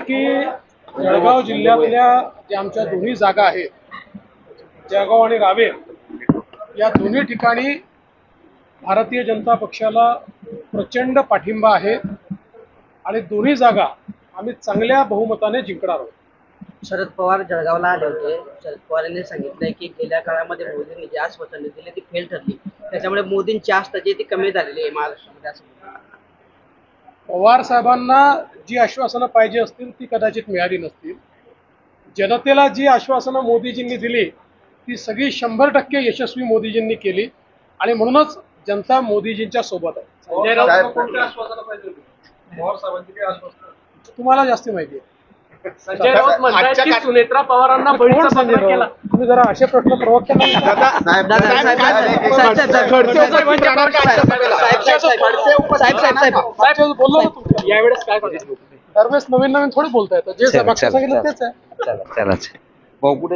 की जळगाव जिल्ह्यातल्या ज्या आमच्या दोन्ही जागा आहेत, जळगाव आणि रावेर, या दोन्ही ठिकाणी भारतीय जनता पक्षाला प्रचंड पाठिंबा आहे आणि दोन्ही जागा आम्ही चांगल्या बहुमताने जिंकणार आहोत. शरद पवार जळगावला आले होते. शरद पवार यांनी सांगितलंय की गेल्या काळामध्ये मोदींनी जी आश्वासने दिली ती फेल ठरली, त्याच्यामुळे मोदींची आस्था जी ती कमी झालेली आहे महाराष्ट्रामध्ये असं. पवार साहेबांना जी आश्वासनं पाहिजे असतील ती कदाचित मिळाली नसतील. जनतेला जी आश्वासनं मोदीजींनी दिली ती सगळी 100% यशस्वी मोदीजींनी केली आणि म्हणूनच जनता मोदीजींच्या सोबत आहे. तुम्हाला जास्त माहिती आहे. संजय राऊत म्हणतात की सुनेत्रा पवारांना बळीचा पत्र केला. तुम्ही जरा असे प्रश्न प्रवक्त्यांना बोललो ना तुम्ही. यावेळेस काय करायचं? दरवेळेस नवीन नवीन थोडी बोलता येतं. जे मागचं सांगितलं तेच आहे. चला भाऊ कुठे